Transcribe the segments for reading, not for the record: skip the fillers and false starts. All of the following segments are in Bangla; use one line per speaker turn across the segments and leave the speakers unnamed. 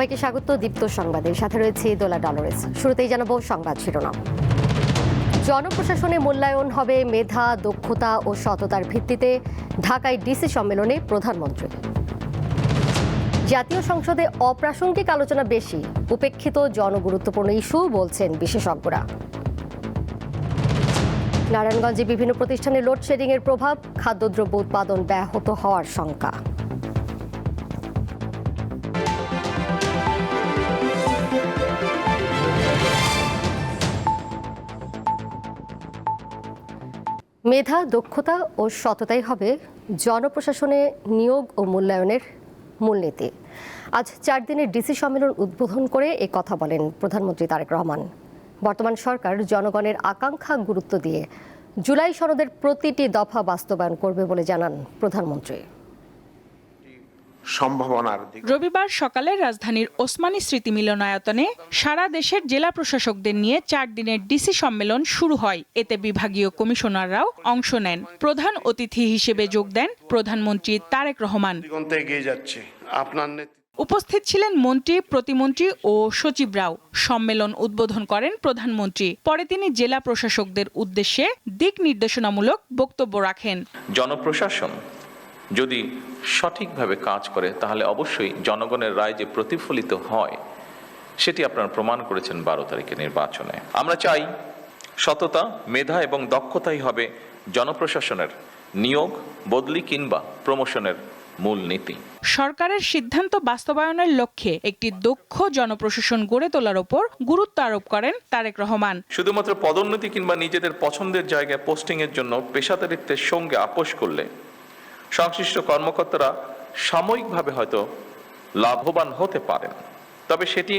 সবাইকে স্বাগত দীপ্ত সংবাদের সাথে রয়েছে দোলা ডলরেস। শুরুতেই জানাবো সংবাদ শিরোনাম। জনপ্রশাসনে মূল্যায়ন হবে মেধা, দক্ষতা ও সততার ভিত্তিতে, ঢাকায় ডিসি সম্মেলনে প্রধানমন্ত্রী। জাতীয় সংসদে অপ্রাসঙ্গিক আলোচনা বেশি, উপেক্ষিত জনগুরুত্বপূর্ণ ইস্যু বলছেন বিশেষজ্ঞরা। নারায়ণগঞ্জে বিভিন্ন প্রতিষ্ঠানে লোডশেডিং এর প্রভাব, খাদ্যদ্রব্য উৎপাদন ব্যাহত হওয়ার শঙ্কা। মেধা, দক্ষতা ও সততাই হবে জনপ্রশাসনে নিয়োগ ও মূল্যায়নের মূলনীতি। আজ 4 দিনের ডিসি সম্মেলন উদ্বোধন করে এ কথা বলেন প্রধানমন্ত্রী তারেক রহমান। বর্তমান সরকার জনগণের আকাঙ্ক্ষা গুরুত্ব দিয়ে জুলাই সনদের প্রতিটি দফা বাস্তবায়ন করবে বলে জানান প্রধানমন্ত্রী।
রবিবার সকালে রাজধানীর ওসমানী স্মৃতি মিলনায়তনে সারা দেশের জেলা প্রশাসকদের নিয়ে 4 দিনের ডিসি সম্মেলন শুরু হয়। এতে বিভাগীয় কমিশনাররাও অংশ নেন। প্রধান অতিথি হিসেবে যোগ দেন প্রধানমন্ত্রী তারেক রহমান। উপস্থিত ছিলেন মন্ত্রী, প্রতিমন্ত্রী ও সচিবরাও। সম্মেলন উদ্বোধন করেন প্রধানমন্ত্রী। পরে তিনি জেলা প্রশাসকদের উদ্দেশ্যে দিক নির্দেশনামূলক বক্তব্য রাখেন।
জনপ্রশাসন যদি সঠিকভাবে কাজ করে তাহলে অবশ্যই জনগণের রায় যে প্রতিফলিত হয় সেটি আপনারা প্রমাণ করেছেন 12 তারিখের নির্বাচনে। আমরা চাই সততা, মেধা এবং দক্ষতাই হবে জনপ্রশাসনের নিয়োগ, বদলি কিংবা প্রমোশনের মূল নীতি।
সরকারের সিদ্ধান্ত বাস্তবায়নের লক্ষ্যে একটি দক্ষ জনপ্রশাসন গড়ে তোলার উপর গুরুত্ব আরোপ করেন তারেক রহমান।
শুধুমাত্র পদোন্নতি কিংবা নিজেদের পছন্দের জায়গায় পোস্টিং এর জন্য পেশাদারিত্বের সঙ্গে আপোষ করলে সংশ্লিষ্ট কর্মকর্তারা সাময়িকভাবে হয়তো লাভবান হতে পারেন, তবে সেটি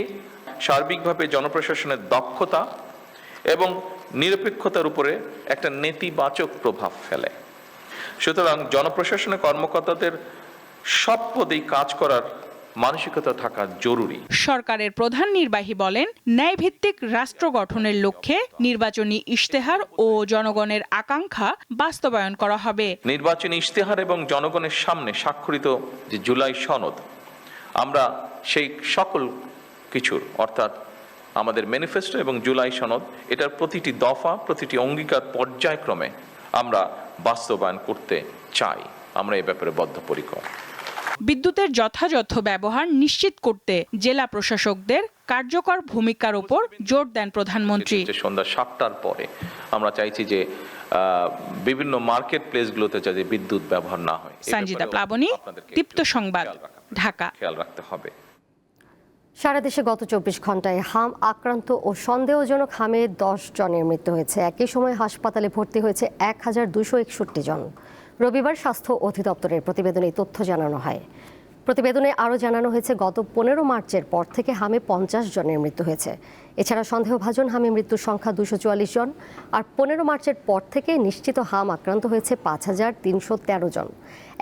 সার্বিকভাবে জনপ্রশাসনের দক্ষতা এবং নিরপেক্ষতার উপরে একটা নেতিবাচক প্রভাব ফেলে। সুতরাং জনপ্রশাসনের কর্মকর্তাদের সব পদেই কাজ করার মানসিকতা থাকা জরুরি।
সরকারের প্রধান নির্বাহী বলেন, ন্যায়ভিত্তিক রাষ্ট্র গঠনের লক্ষ্যে নির্বাচনী ইশতেহার ও জনগণের আকাঙ্ক্ষা বাস্তবায়ন করা হবে।
নির্বাচনী ইশতেহার এবং জনগণের সামনে স্বাক্ষরিত যে জুলাই সনদ, আমরা সেই সকল কিছুর অর্থাৎ আমাদের ম্যানিফেস্টো এবং জুলাই সনদ, এটার প্রতিটি দফা, প্রতিটি অঙ্গীকার পর্যায়ক্রমে আমরা বাস্তবায়ন করতে চাই। আমরা এই ব্যাপারে বদ্ধপরিকর।
বিদ্যুতের যথাযথ ব্যবহার নিশ্চিত করতে জেলা প্রশাসকদের কার্যকর ভূমিকার উপর জোর দেন প্রধানমন্ত্রী।
সন্ধ্যা 7টার পরে আমরা চাইছি যে বিভিন্ন মার্কেট প্লেসগুলোতে যাতে বিদ্যুৎ ব্যবহার না হয়।
সঞ্জিতা প্লাবনী, দীপ্ত সংবাদ, ঢাকা।
খেয়াল রাখতে হবে।
সারা দেশে গত 24 ঘন্টায় হাম আক্রান্ত ও সন্দেহজনক হামে 10 জনের মৃত্যু হয়েছে। একই সময় হাসপাতালে ভর্তি হয়েছে 1261 জন। রবিবার স্বাস্থ্য অধিদপ্তরের প্রতিবেদনে এই তথ্য জানানো হয়। প্রতিবেদনে আরও জানানো হয়েছে, গত 15 মার্চের পর থেকে হামে 50 জনের মৃত্যু হয়েছে। এছাড়া সন্দেহভাজন হামে মৃত্যুর সংখ্যা 244 জন। আর 15 মার্চের পর থেকে নিশ্চিত হাম আক্রান্ত হয়েছে 5313 জন।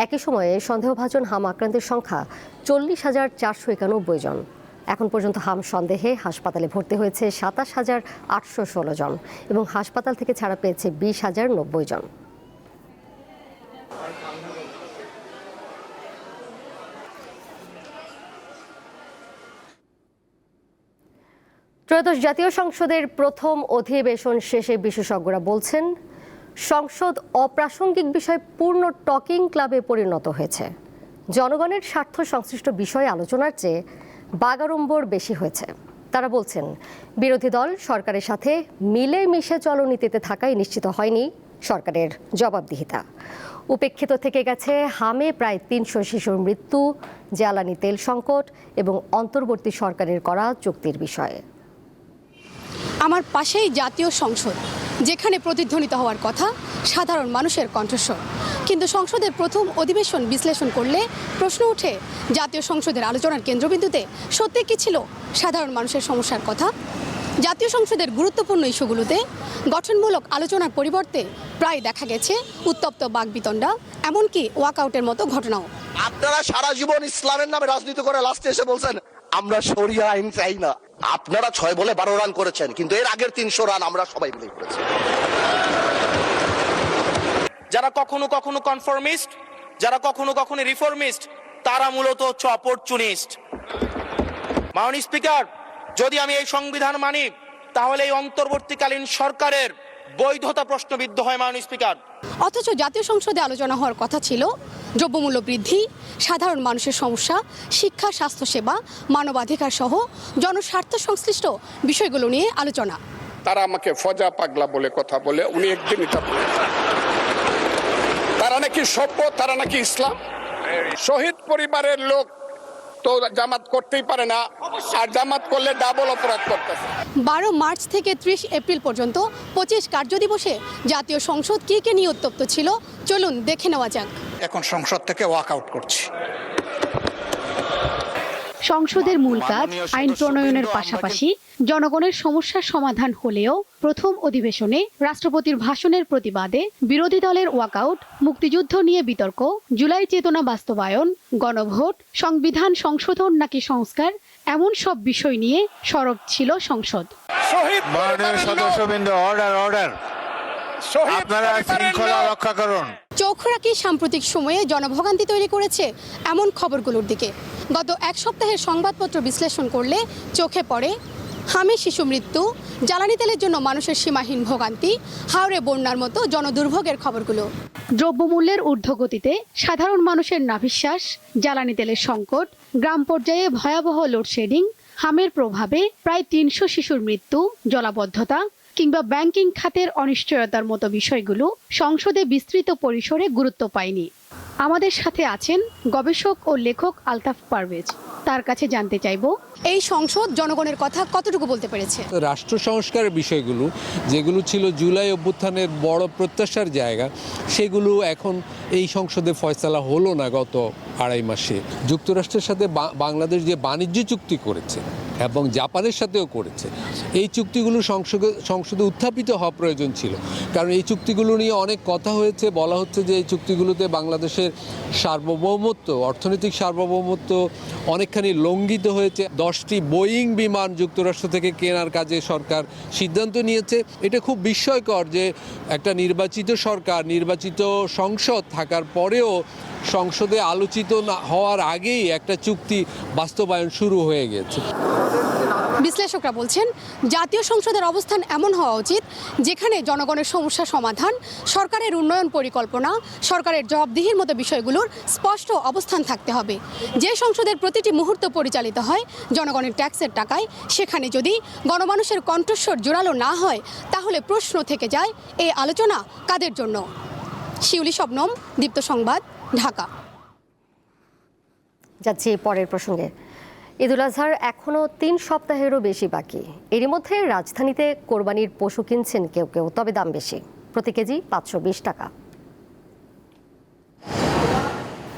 একই সময়ে সন্দেহভাজন হাম আক্রান্তের সংখ্যা 40,491 জন। এখন পর্যন্ত হাম সন্দেহে হাসপাতালে ভর্তি হয়েছে 27,816 জন এবং হাসপাতাল থেকে ছাড়া পেয়েছে 20,090 জন। ত্রয়োদশ জাতীয় সংসদের প্রথম অধিবেশন শেষে বিশেষজ্ঞরা বলছেন, সংসদ অপ্রাসঙ্গিক বিষয় পূর্ণ টকিং ক্লাবে পরিণত হয়েছে। জনগণের স্বার্থ সংশ্লিষ্ট বিষয়ে আলোচনার চেয়ে বাগাড়ম্বর বেশি হয়েছে। তারা বলছেন, বিরোধী দল সরকারের সাথে মিলেমিশে চলনীতিতে থাকাই নিশ্চিত হয়নি সরকারের জবাবদিহিতা। উপেক্ষিত থেকে গেছে হামে প্রায় 300 শিশুর মৃত্যু, জ্বালানি তেল সংকট এবং অন্তর্বর্তী সরকারের করা চুক্তির বিষয়ে।
আমার পাশেই জাতীয় সংসদ, যেখানে প্রতিধ্বনিত হওয়ার কথা সাধারণ মানুষের কণ্ঠস্বর। কিন্তু সংসদের প্রথম অধিবেশন বিশ্লেষণ করলে প্রশ্ন ওঠে, জাতীয় সংসদের আলোচনার কেন্দ্রবিন্দুতে সত্যি কি ছিল সাধারণ মানুষের সমস্যার কথা? জাতীয় সংসদের গুরুত্বপূর্ণ ইস্যুগুলোতে গঠনমূলক আলোচনার পরিবর্তে প্রায় দেখা গেছে উত্তপ্ত বাকবিতণ্ডা, এমনকি ওয়াকআউটের মতো ঘটনাও।
আপনারা সারা জীবন ইসলামের নামে রাজনীতি করে লাস্টে এসে বলছেন আমরা শরিয়া আইন চাই না। আপনারা 6 বলে 12 রান করেছেন, কিন্তু এর আগের 300 রান আমরা সবাই মিলে করেছি।
যারা কখনো কখনো কনফর্মিস্ট, যারা কখনো কখনো রিফর্মিস্ট, তারা মূলত হচ্ছে অপরচুনিস্ট। মাননীয় স্পিকার, যদি আমি এই সংবিধান মানি তাহলে এই অন্তর্বর্তীকালীন সরকারের বৈধতা প্রশ্নবিদ্ধ হয় মাননীয় স্পিকার।
অথচ জাতীয় সংসদে আলোচনা হওয়ার কথা ছিল দ্রব্যমূল্য বৃদ্ধি, সাধারণ মানুষের সমস্যা, শিক্ষা, স্বাস্থ্যসেবা, মানবাধিকার সহ জনস্বার্থ সংশ্লিষ্ট বিষয়গুলো নিয়ে আলোচনা।
তারা আমাকে ফজা পাগলা বলে কথা বলে, উনি একদিনই তা বলেছেন। তারা নাকি সভ্য, তারা নাকি ইসলাম। শহীদ পরিবারের লোক তো জামাত করতেই পারে না, আর জামাত করলে ডাবল অপরাধ করতেছে।
12 মার্চ থেকে 30 এপ্রিল পর্যন্ত 25 কার্যদিবসে জাতীয় সংসদ কি নিয়ে উত্তপ্ত ছিল, চলুন দেখে নেওয়া যাক।
এখন সংসদ থেকে ওয়াক আউট করছি।
সংসদের মূল কাজ আইন প্রণয়নের পাশাপাশি জনগণের সমস্যার সমাধান হলেও প্রথম অধিবেশনে রাষ্ট্রপতির ভাষণের প্রতিবাদে বিরোধী দলের ওয়াকআউট, মুক্তিযুদ্ধ নিয়ে বিতর্ক, জুলাই চেতনা বাস্তবায়ন, গণভোট, সংবিধান সংশোধন নাকি সংস্কার, এমন সব বিষয় নিয়ে সরব ছিল সংসদ। চোখ রাখি সাম্প্রতিক সময়ে জনভোগান্তি তৈরি করেছে এমন খবরগুলোর দিকে। গত এক সপ্তাহের সংবাদপত্র বিশ্লেষণ করলে চোখে পড়ে হামে শিশু মৃত্যু, জ্বালানি তেলের জন্য মানুষের সীমাহীন ভোগান্তি, হাওড়ে বন্যার মতো জনদুর্ভোগের খবরগুলো। দ্রব্যমূল্যের ঊর্ধ্বগতিতে সাধারণ মানুষের নাভিশ্বাস, জ্বালানি তেলের সংকট, গ্রাম পর্যায়ে ভয়াবহ লোডশেডিং, হামের প্রভাবে প্রায় 300 শিশুর মৃত্যু, জলাবদ্ধতা কিংবা ব্যাংকিং খাতের অনিশ্চয়তার মতো বিষয়গুলো সংসদে বিস্তৃত পরিসরে গুরুত্ব পায়নি। আমাদের সাথে আছেন গবেষক ও লেখক আলতাফ পারভেজ। তার কাছে জানতে চাইব, এই সংসদ জনগণের কথা কতটুকু বলতে পেরেছে।
রাষ্ট্র সংস্কারের বিষয়গুলো যেগুলো ছিল জুলাই অভ্যুত্থানের বড় প্রত্যাশার জায়গা, সেগুলো এখন এই সংসদে ফয়সালা হলো না গত 2.5 মাসে। যুক্তরাষ্ট্রের সাথে বাংলাদেশ যে বাণিজ্য চুক্তি করেছে এবং জাপানের সাথেও করেছে, এই চুক্তিগুলো সংসদে উত্থাপিত হওয়া প্রয়োজন ছিল। কারণ এই চুক্তিগুলো নিয়ে অনেক কথা হয়েছে, বলা হচ্ছে যে এই চুক্তিগুলোতে বাংলাদেশের সার্বভৌমত্ব, অর্থনৈতিক সার্বভৌমত্ব অনেকখানি লঙ্ঘিত হয়েছে। 10টি বোয়িং বিমান যুক্তরাষ্ট্র থেকে কেনার কাজে সরকার সিদ্ধান্ত নিয়েছে। এটা খুব বিস্ময়কর যে একটা নির্বাচিত সরকার, নির্বাচিত সংসদ থাকার পরেও সংসদে আলোচিত না হওয়ার আগেই একটা চুক্তি বাস্তবায়ন শুরু হয়ে গেছে।
বিশ্লেষকরা বলছেন, জাতীয় সংসদের অবস্থান এমন হওয়া উচিত যেখানে জনগণের সমস্যা সমাধান, সরকারের উন্নয়ন পরিকল্পনা, সরকারের জবাবদিহির মতো বিষয়গুলোর স্পষ্ট অবস্থান থাকতে হবে। যে সংসদের প্রতিটি মুহূর্ত পরিচালিত হয় জনগণের ট্যাক্সের টাকায়, সেখানে যদি গণমানুষের কণ্ঠস্বর জোরালো না হয়, তাহলে প্রশ্ন থেকে যায় এই আলোচনা কাদের জন্য। শিউলি শবনম, দীপ্ত সংবাদ, ঢাকা।
যাচ্ছি পরের প্রসঙ্গে। ঈদুল আজহার এখনও 3 সপ্তাহেরও বেশি বাকি। এরই মধ্যে রাজধানীতে কোরবানির পশু কিনছেন কেউ কেউ, তবে দাম বেশি, প্রতি কেজি 520 টাকা।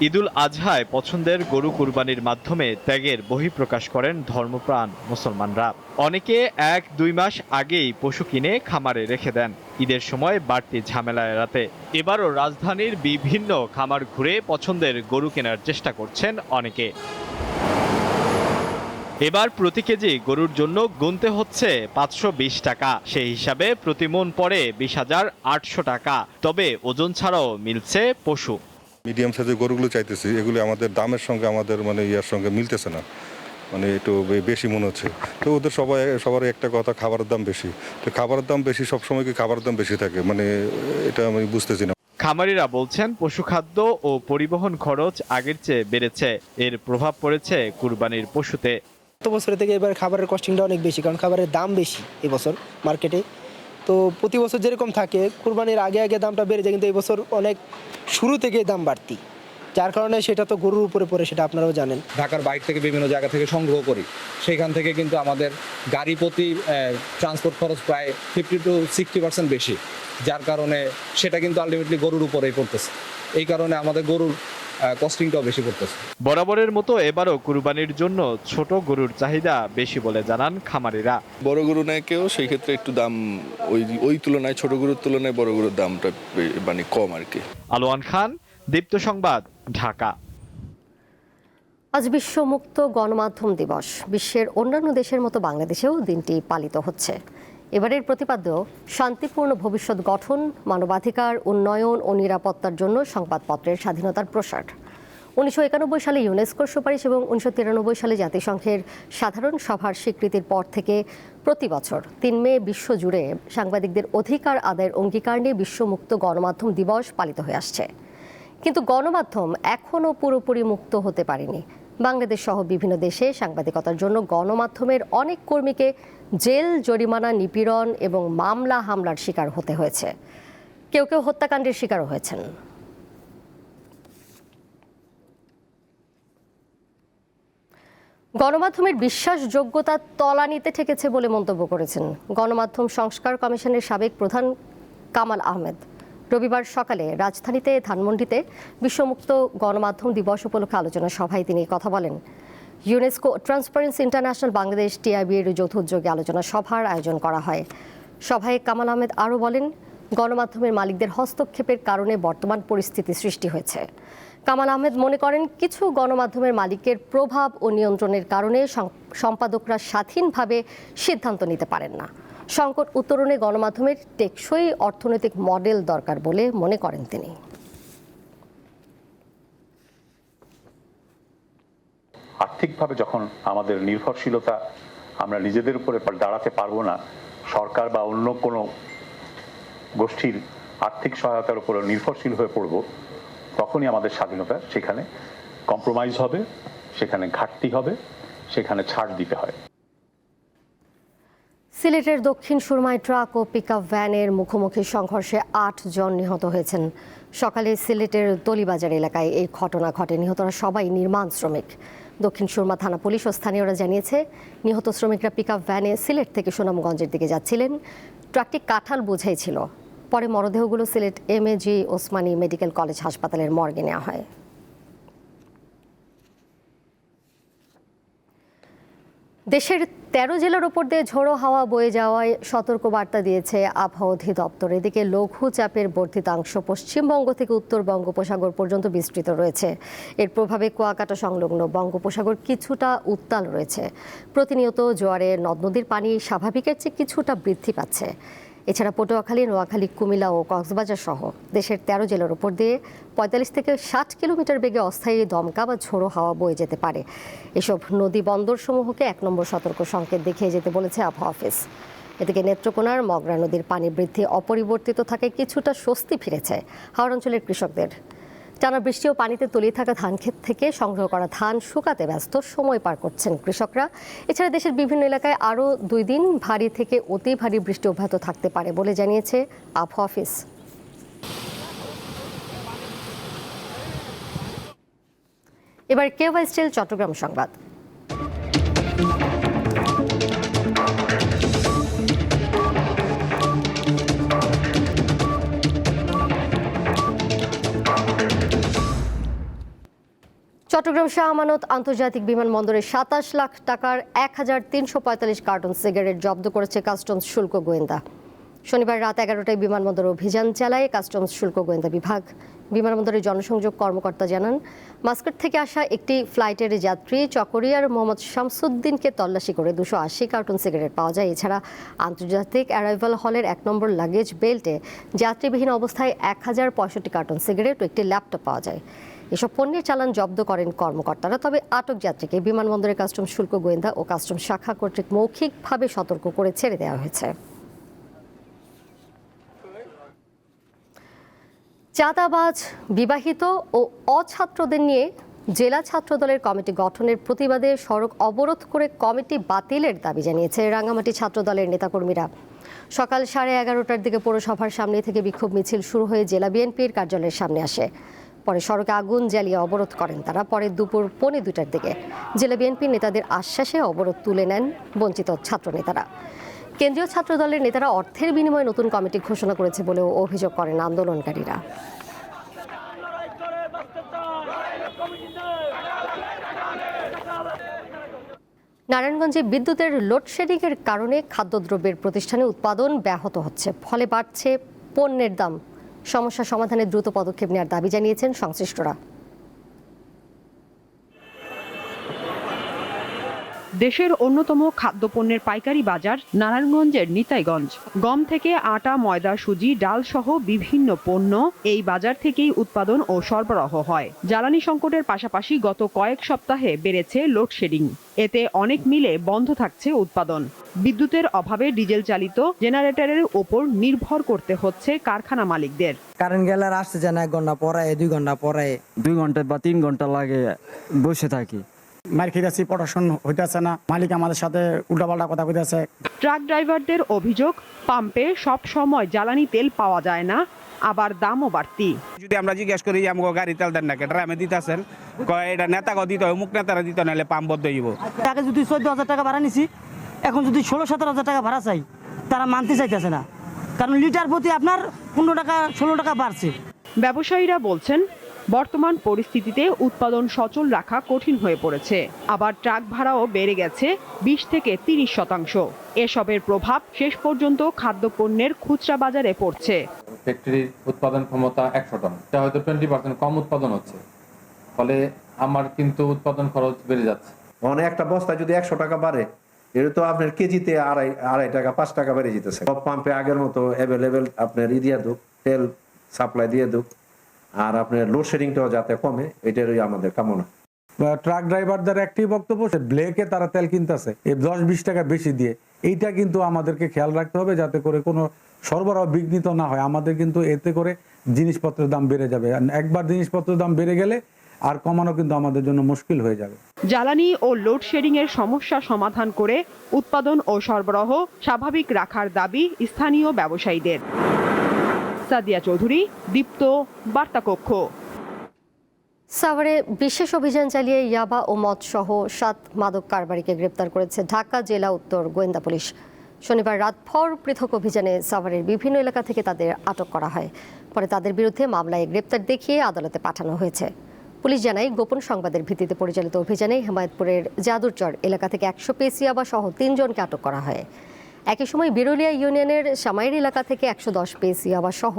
ঈদুল আজহায় পছন্দের গরু কুরবানির মাধ্যমে ত্যাগের বহিঃপ্রকাশ করেন ধর্মপ্রাণ মুসলমানরা। অনেকে 1-2 মাস আগেই পশু কিনে খামারে রেখে দেন ঈদের সময় বাড়তি ঝামেলা এড়াতে। এবারও রাজধানীর বিভিন্ন খামার ঘুরে পছন্দের গরু কেনার চেষ্টা করছেন অনেকে। এবার প্রতি কেজি গরুর জন্য গুনতে হচ্ছে 520 টাকা। সেই হিসাবে প্রতি মণ পড়ে 20,800 টাকা। তবে ওজন ছাড়াও মিলছে পশু।
মিডিয়াম সাইজের গরুগুলো চাইতেছি, এগুলো আমাদের দামের সঙ্গে আমাদের ইয়ার সঙ্গে মিলতেছে না, একটু বেশি মনে হচ্ছে। তো ওদের সবার একটা কথা, খাবারের দাম বেশি। তো খাবারের দাম বেশি, সবসময় কি খাবারের দাম বেশি থাকে, এটা আমি বুঝতেছি না।
খামারিরা বলছেন পশুখাদ্য ও পরিবহন খরচ আগের চেয়ে বেড়েছে। এর প্রভাব পড়েছে কুরবানির পশুতে।
গত বছরের থেকে এবার খাবারের কস্টিংটা অনেক বেশি, কারণ খাবারের দাম বেশি এবছর মার্কেটে। তো প্রতি বছর যেরকম থাকে কুরবানির আগে দামটা বেড়ে যায়, কিন্তু এই বছর অনেক শুরু থেকে দাম বাড়তি, যার কারণে সেটা তো গরুর উপরে পড়ে, সেটা আপনারাও জানেন।
ঢাকার বাইরে থেকে বিভিন্ন জায়গা থেকে সংগ্রহ করি, সেখান থেকে কিন্তু আমাদের গাড়ি প্রতি ট্রান্সপোর্ট খরচ প্রায় 50 to 60% বেশি, যার কারণে সেটা কিন্তু আলটিমেটলি গরুর উপরেই পড়তেছে। এই কারণে আমাদের গরুর কস্টিংটাও বেশি পড়তেছে।
বরাবরের মতো এবারও কুরবানির জন্য ছোট গরুর চাহিদা বেশি বলে জানান খামারিরা।
বড় গরু নেয় কেউ, সেই ক্ষেত্রে একটু দাম ওই তুলনায়, ছোট গরুর তুলনায় বড় গরুর দামটা কম আর কি।
আলোয়ান খান, দীপ্ত সংবাদ, ঢাকা।
আজ বিশ্ব মুক্ত গণমাধ্যম দিবস। বিশ্বের অন্যান্য দেশের মতো বাংলাদেশেও দিনটি পালিত হচ্ছে। এবারের প্রতিপাদ্য শান্তিপূর্ণ ভবিষ্যৎ গঠন, মানবাধিকার, উন্নয়ন ও নিরাপত্তার জন্য সংবাদপত্রের স্বাধীনতার প্রসার। 1991 সালে ইউনেস্কোর সুপারিশ এবং 1993 সালে জাতিসংঘের সাধারণ সভার স্বীকৃতির পর থেকে প্রতি বছর 3 মে বিশ্বজুড়ে সাংবাদিকদের অধিকার আদায়ের অঙ্গীকার নিয়ে বিশ্ব মুক্ত গণমাধ্যম দিবস পালিত হয়ে আসছে। কিন্তু গণমাধ্যম এখনও পুরোপুরি মুক্ত হতে পারেনি। বাংলাদেশ সহ বিভিন্ন দেশে সাংবাদিকতার জন্য গণমাধ্যমের অনেক কর্মীকে জেল, জরিমানা, নিপীড়ন এবং মামলা হামলার শিকার হতে হয়েছে। কেউ কেউ হত্যাকাণ্ডের শিকারও হয়েছেন। গণমাধ্যমের বিশ্বাসযোগ্যতা তলানিতে ঠেকেছে বলে মন্তব্য করেছেন গণমাধ্যম সংস্কার কমিশনের সাবেক প্রধান কামাল আহমেদ। রবিবার সকালে রাজধানীতে ধানমন্ডিতে বিশ্বমুক্ত গণমাধ্যম দিবস উপলক্ষে আলোচনা সভায় তিনি কথা বলেন। UNESCO, transparency international, Bangladesh, TIB এর যৌথ উদ্যোগে আলোচনা সভার আয়োজন করা হয়। সভায় কামাল আহমেদ আরও বলেন, গণমাধ্যমের মালিকদের হস্তক্ষেপের কারণে বর্তমান পরিস্থিতি সৃষ্টি হয়েছে। কামাল আহমেদ মনে করেন, কিছু গণমাধ্যমের মালিকের প্রভাব ও নিয়ন্ত্রণের কারণে সম্পাদকরা স্বাধীনভাবে সিদ্ধান্ত নিতে পারেন না। সংকট উত্তরণে গণমাধ্যমের টেকসই অর্থনৈতিক মডেল দরকার বলে মনে করেন তিনি।
আর্থিকভাবে যখন আমাদের নির্ভরশীলতা আমরা নিজেদের উপরে দাঁড়াতে পারবো না, সরকার বা অন্য কোনো গোষ্ঠীর আর্থিক সহায়তার উপর নির্ভরশীল হয়ে পড়ব, তখনই আমাদের স্বাধীনতা সেখানে কম্প্রোমাইজ হবে, সেখানে ঘাটতি হবে, সেখানে ছাড় দিতে হয়।
সিলেটের দক্ষিণ সুরমায় ট্রাক ও পিকআপ ভ্যানের মুখোমুখি সংঘর্ষে 8 জন নিহত হয়েছেন। সকালে সিলেটের দলিবাজার এলাকায় এই ঘটনা ঘটে। নিহতরা সবাই নির্মাণ শ্রমিক। দক্ষিণ সুরমা থানা পুলিশ ও স্থানীয়রা জানিয়েছে, নিহত শ্রমিকরা পিকআপ ভ্যানে সিলেট থেকে সুনামগঞ্জের দিকে যাচ্ছিলেন। ট্রাকটি কাঁঠাল বোঝাই ছিল। পরে মরদেহগুলো Sylhet MAG Osmani medical college হাসপাতালের মর্গে নেওয়া হয়। দেশের 13 জেলার উপর দিয়ে ঝোড়ো হাওয়া বয়ে যাওয়ায় সতর্কবার্তা দিয়েছে আবহাওয়া অধিদপ্তর। এদিকে লঘুচাপের বর্ধিতাংশ পশ্চিমবঙ্গ থেকে উত্তর বঙ্গোপসাগর পর্যন্ত বিস্তৃত রয়েছে। এর প্রভাবে কুয়াকাটা সংলগ্ন বঙ্গোপসাগর কিছুটা উত্তাল রয়েছে। প্রতিনিয়ত জোয়ারে নদ নদীর পানি স্বাভাবিকের চেয়ে কিছুটা বৃদ্ধি পাচ্ছে। এছাড়া পটুয়াখালী, নোয়াখালী, কুমিল্লা ও কক্সবাজার সহ দেশের 13 জেলার উপর দিয়ে 45 থেকে 60 কিলোমিটার বেগে অস্থায়ী দমকা বা ঝোড়ো হাওয়া বয়ে যেতে পারে। এসব নদী বন্দরসমূহকে 1 নম্বর সতর্ক সংকেত দেখিয়ে যেতে বলেছে আবহাওয়া অফিস। এদিকে নেত্রকোনার মগরা নদীর পানি বৃদ্ধি অপরিবর্তিত থাকায় কিছুটা স্বস্তি ফিরেছে হাওড় অঞ্চলের কৃষকদের। টানা বৃষ্টি ও পানিতে তলিয়ে থাকা ধানক্ষেত থেকে সংগ্রহ করা ধান শুকাতে ব্যস্ত সময় পার করছেন কৃষকরা। এছাড়া দেশের বিভিন্ন এলাকায় আরও 2 দিন ভারী থেকে অতি ভারী বৃষ্টি অব্যাহত থাকতে পারে বলে জানিয়েছে আবহাওয়া অফিস। এবার কেওয়াই স্টিল চট্টগ্রাম সংবাদ। চট্টগ্রাম শাহ আমানত আন্তর্জাতিক বিমানবন্দরে 27 লাখ টাকার 1345 কার্টন সিগারেট জব্দ করেছে কাস্টমস শুল্ক গোয়েন্দা। শনিবার রাত 11টায় বিমানবন্দরে অভিযান চালায় কাস্টমস শুল্ক গোয়েন্দা বিভাগ। বিমানবন্দরের জনসংযোগ কর্মকর্তা জানান, মাস্কট থেকে আসা একটি ফ্লাইটের যাত্রী চকরিয়ার মোহাম্মদ শামসুদ্দিনকে তল্লাশি করে 280 কার্টন সিগারেট পাওয়া যায়। এছাড়া আন্তর্জাতিক অ্যারাইভাল হলের 1 নম্বর লাগেজ বেল্টে যাত্রীবিহীন অবস্থায় 1065 কার্টন সিগারেট ও একটি ল্যাপটপ পাওয়া যায়। এসব পণ্যের চালান জব্দ করেন কর্মকর্তারা। তবে আটক যাত্রীকে বিমানবন্দরের কাস্টমস শুল্ক গোয়েন্দা ও কাস্টমস শাখা কর্তৃক মৌখিকভাবে সতর্ক করে ছেড়ে দেওয়া হয়েছে। চাঁদাবাজ, বিবাহিত ও অছাত্রদের নিয়ে জেলা ছাত্রদলের কমিটি গঠনের প্রতিবাদে সড়ক অবরোধ করে কমিটি বাতিলের দাবি জানিয়েছে রাঙ্গামাটি ছাত্রদলের নেতাকর্মীরা। সকাল 11:30টার দিকে পৌরসভার সামনে থেকে বিক্ষোভ মিছিল শুরু হয়ে জেলা বিএনপির কার্যালয়ের সামনে আসে। পরে সড়কে আগুন জ্বালিয়ে অবরোধ করেন তারা। পরে দুপুর 1:45টার দিকে জেলা বিএনপির নেতাদের আশ্বাসে অবরোধ তুলে নেন বঞ্চিত ছাত্র নেতারা। কেন্দ্রীয় ছাত্রদলের নেতারা অর্থের বিনিময়ে নতুন কমিটি ঘোষণা করেছে বলেও অভিযোগ করেন আন্দোলনকারীরা। নারায়ণগঞ্জে বিদ্যুতের লোডশেডিংয়ের কারণে খাদ্যদ্রব্যের প্রতিষ্ঠানে উৎপাদন ব্যাহত হচ্ছে, ফলে বাড়ছে পণ্যের দাম। সমস্যা সমাধানে দ্রুত পদক্ষেপ নেওয়ার দাবি জানিয়েছেন সংশ্লিষ্টরা।
দেশের অন্যতম খাদ্যপণ্যের পাইকারি বাজার নারায়ণগঞ্জের নিতাইগঞ্জ। গম থেকে আটা, ময়দা, সুজি, ডাল সহ বিভিন্ন পণ্য এই বাজার থেকেই উৎপাদন ও সরবরাহ হয়। জ্বালানি সংকটের পাশাপাশি গত কয়েক সপ্তাহে বেড়েছে লোডশেডিং। এতে অনেক মিলে বন্ধ থাকছে উৎপাদন। বিদ্যুতের অভাবে ডিজেল চালিত জেনারেটরের ওপর নির্ভর করতে হচ্ছে কারখানা মালিকদের।
কারেন্ট গেলে আর আসতে যায় না, 1 ঘন্টা পরে 2 ঘন্টা পরে
2 ঘন্টা বা 3 ঘন্টা লাগে বসে থাকি।
মার খেতেছি, প্রোডাকশন হইতেছে না, মালিক আমাদের সাথে উল্টাপাল্টা কথা কইতেছে।
ট্রাক ড্রাইভারদের অভিযোগ, পাম্পে সব সময় জ্বালানি তেল পাওয়া যায় না, আবার দামও বাড়তি।
যদি আমরা জিজ্ঞেস করি আমাকে গাড়ি তেল দেন না, ড্রামে দিতেছেন, কয় এটা নেতাকে দিতে হয়, মুখ নেতারা দিতে নাহলে পাম্প বন্ধ হইব।
আগে যদি 14,000 টাকা ভাড়া নিছি, এখন যদি 16-17,000 টাকা ভাড়া চাই, তারা মানতে চাইতেছে না, কারণ লিটার প্রতি আপনার 15 টাকা 16 টাকা বাড়ছে।
ব্যবসায়ীরা বলছেন, বর্তমান পরিস্থিতিতে উৎপাদন সচল রাখা কঠিন হয়ে পড়েছে। আবার ট্রাক ভাড়াও বেড়ে গেছে 20 থেকে 30%। এসবের প্রভাব শেষ পর্যন্ত খাদ্যপণ্যের খুচরা বাজারে পড়ছে।
ফ্যাক্টরির উৎপাদন ক্ষমতা 100 টন, এটা হয়তো 20% কম উৎপাদন হচ্ছে, ফলে আমার কিন্তু উৎপাদন খরচ বেড়ে যাচ্ছে।
মানে একটা বস্তা যদি 100 টাকা বাড়ে, এটা তো আপনার কেজিতে আড়াই টাকা 5 টাকা বেড়ে যেতেছে। সব পাম্পে আগের মতো অ্যাভেলেবেল আপনার দিয়ে দুক, তেল সাপ্লাই দিয়ে দুক, আর আপনার লোডশেডিংটাও যাতে কমে, এটারই আমাদের কামনা।
ট্রাক ড্রাইভারদের একটি বক্তব্য, ব্লেকে তারা তেল কিনতেছে 10-20 টাকা বেশি দিয়ে। এইটা কিন্তু আমাদেরকে খেয়াল রাখতে হবে যাতে করে কোনো সরবরাহ বিঘ্নিত না হয়। আমাদের কিন্তু এতে করে জিনিসপত্রের দাম বেড়ে যাবে, একবার জিনিসপত্রের দাম বেড়ে গেলে আর কমানো কিন্তু আমাদের জন্য মুশকিল হয়ে যাবে।
জ্বালানি ও লোডশেডিং এর সমস্যা সমাধান করে উৎপাদন ও সরবরাহ স্বাভাবিক রাখার দাবি স্থানীয় ব্যবসায়ীদের। সাদিয়া চৌধুরী, দীপ্ত, বার্তাকক্ষ।
সাভারে বিশেষ অভিযান চালিয়ে ইয়াবা ও মদ সহ 7 মাদক কারবারিকে গ্রেপ্তার করেছে ঢাকা জেলা উত্তর গোয়েন্দা পুলিশ। শনিবার রাতভর পৃথক অভিযানে সাভারের বিভিন্ন এলাকা থেকে তাদের আটক করা হয়। পরে তাদের বিরুদ্ধে মামলায় গ্রেপ্তার দেখিয়ে আদালতে পাঠানো হয়েছে। পুলিশ জানায়, গোপন সংবাদের ভিত্তিতে পরিচালিত অভিযানে হেমায়েতপুরের জাদুরচর এলাকা থেকে 100 পিস ইয়াবা সহ 3 জনকে আটক করা হয়। একই সময় বিরুলিয়া ইউনিয়নের সামাইর এলাকা থেকে 110 পিস ইয়াবা সহ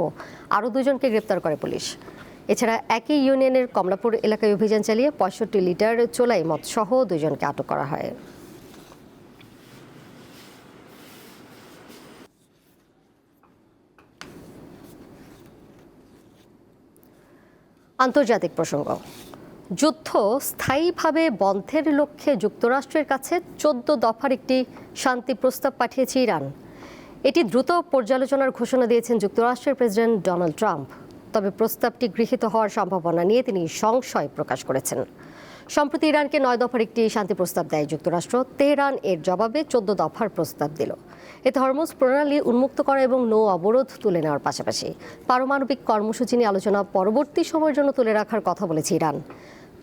আরও 2 জনকে গ্রেপ্তার করে পুলিশ। এছাড়া একই ইউনিয়নের কমলাপুর এলাকায় অভিযান চালিয়ে 65 লিটার চোলাই মদ সহ 2 জনকে আটক করা হয়। আন্তর্জাতিক প্রসঙ্গ। যুদ্ধ স্থায়ীভাবে বন্ধের লক্ষ্যে যুক্তরাষ্ট্রের কাছে 14 দফার একটি শান্তি প্রস্তাব পাঠিয়েছে ইরান। এটি দ্রুত পর্যালোচনার ঘোষণা দিয়েছেন যুক্তরাষ্ট্রের প্রেসিডেন্ট ডোনাল্ড ট্রাম্প। তবে প্রস্তাবটি গৃহীত হওয়ার সম্ভাবনা নিয়ে তিনি সংশয় প্রকাশ করেছেন। সম্প্রতি ইরানকে 9 দফার একটি শান্তি প্রস্তাব দেয় যুক্তরাষ্ট্র। তেহরান এর জবাবে 14 দফার প্রস্তাব দিল। এতে হরমুজ প্রণালী উন্মুক্ত করা এবং নৌ অবরোধ তুলে নেওয়ার পাশাপাশি পারমাণবিক কর্মসূচি নিয়ে আলোচনা পরবর্তী সময়ের জন্য তুলে রাখার কথা বলেছে ইরান।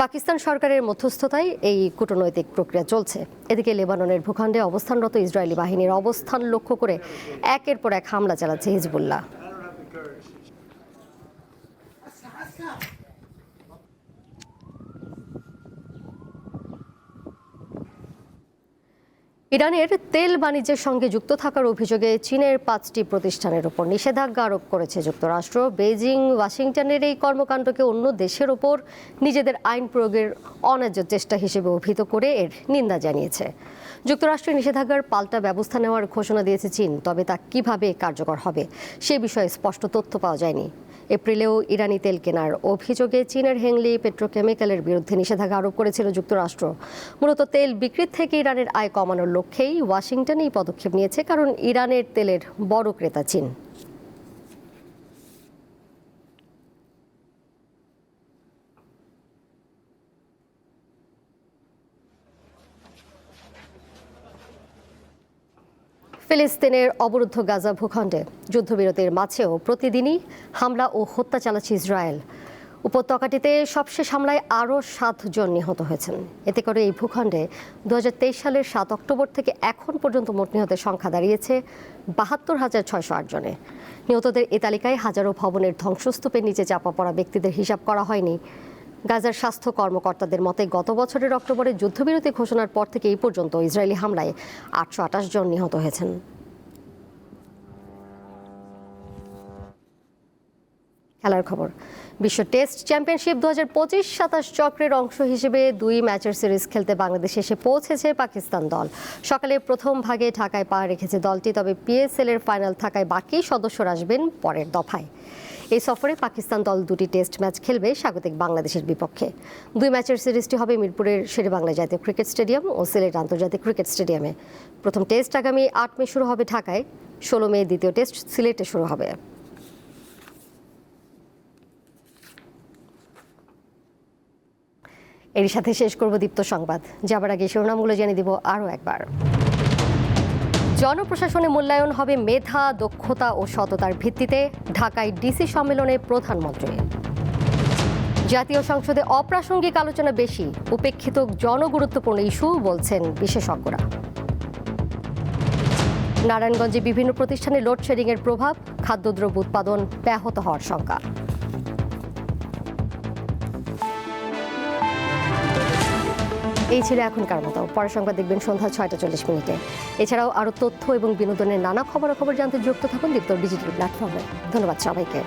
পাকিস্তান সরকারের মধ্যস্থতায় এই কূটনৈতিক প্রক্রিয়া চলছে। এদিকে লেবাননের ভূখণ্ডে অবস্থানরত ইসরায়েলি বাহিনীর অবস্থান লক্ষ্য করে একের পর এক হামলা চালাচ্ছে হিজবুল্লাহ। ইরানের তেল বাণিজ্যের সঙ্গে যুক্ত থাকার অভিযোগে চীনের 5টি প্রতিষ্ঠানের উপর নিষেধাজ্ঞা আরোপ করেছে যুক্তরাষ্ট্র। বেইজিং ওয়াশিংটনের এই কর্মকাণ্ডকে অন্য দেশের ওপর নিজেদের আইন প্রয়োগের অন্যায্য চেষ্টা হিসেবে অভিহিত করে এর নিন্দা জানিয়েছে। যুক্তরাষ্ট্রের নিষেধাজ্ঞার পাল্টা ব্যবস্থা নেওয়ার ঘোষণা দিয়েছে চীন, তবে তা কিভাবে কার্যকর হবে সে বিষয়ে স্পষ্ট তথ্য পাওয়া যায়নি। এপ্রিলেও ইরানি তেল কেনার অভিযোগে চীনের হেংলি পেট্রোকেমিক্যালের বিরুদ্ধে নিষেধাজ্ঞা আরোপ করেছিল যুক্তরাষ্ট্র। মূলত তেল বিক্রি থেকে ইরানের আয় কমানোর লক্ষ্যেই ওয়াশিংটন এই পদক্ষেপ নিয়েছে, কারণ ইরানের তেলের বড় ক্রেতা চীন। ফিলিস্তিনের অবরুদ্ধ গাজা ভূখণ্ডে যুদ্ধবিরতির মাঝেও প্রতিদিনই হামলা ও হত্যা চালাচ্ছে ইসরায়েল। উপত্যকাটিতে সবশেষ হামলায় আরও 7 জন নিহত হয়েছেন। এতে করে এই ভূখণ্ডে 2023 সালের 7 অক্টোবর থেকে এখন পর্যন্ত মোট নিহতের সংখ্যা দাঁড়িয়েছে 72,608 জনে। নিহতদের এ তালিকায় হাজারো ভবনের ধ্বংসস্তূপের নিচে চাপা পড়া ব্যক্তিদের হিসাব করা হয়নি। গাজার স্বাস্থ্য কর্মকর্তাদের মতে গত বছরের অক্টোবরে যুদ্ধবিরতি ঘোষণার পর থেকে এই পর্যন্ত ইসরায়েলি হামলায় 828 জন নিহত হয়েছেন। খেলার খবর। বিশ্ব টেস্ট চ্যাম্পিয়নশিপ 2025-27 চক্রের অংশ হিসেবে 2 ম্যাচের সিরিজ খেলতে বাংলাদেশে এসে পৌঁছেছে পাকিস্তান দল। সকালে প্রথম ভাগে ঢাকায় পা রেখেছে দলটি, তবে PSL এর ফাইনাল থাকায় বাকি সদস্যরা আসবেন পরের দফায়। এই সফরে পাকিস্তান দল 2টি টেস্ট ম্যাচ খেলবে স্বাগতিক বাংলাদেশের বিপক্ষে। 2 ম্যাচের সিরিজটি হবে মিরপুরের শেরেবাংলা জাতীয় ক্রিকেট স্টেডিয়াম ও সিলেট আন্তর্জাতিক ক্রিকেট স্টেডিয়ামে। প্রথম টেস্ট আগামী 8 মে শুরু হবে ঢাকায়, 16 মে দ্বিতীয় টেস্ট সিলেটে শুরু হবে। এর সাথে শেষ করব দীপ্ত সংবাদ। যাবার আগে শিরোনামগুলো জেনে দিব আরও একবার। জনপ্রশাসনে মূল্যায়ন হবে মেধা, দক্ষতা ও সততার ভিত্তিতে, ঢাকায় ডিসি সম্মেলনে প্রধানমন্ত্রী। জাতীয় সংসদে অপ্রাসঙ্গিক আলোচনা বেশি, উপেক্ষিত জনগুরুত্বপূর্ণ ইস্যু বলছেন বিশেষজ্ঞরা। নারায়ণগঞ্জে বিভিন্ন প্রতিষ্ঠানে লোডশেডিংয়ের প্রভাব, খাদ্যদ্রব্য উৎপাদন ব্যাহত হওয়ার শঙ্কা। এই ছিল এখনকার মতো। পরের সংবাদ দেখবেন সন্ধ্যা 6:40। এছাড়াও আরও তথ্য এবং বিনোদনের নানা খবরাখবর জানতে যুক্ত থাকুন দীপ্তর ডিজিটাল প্ল্যাটফর্মে। ধন্যবাদ সবাইকে।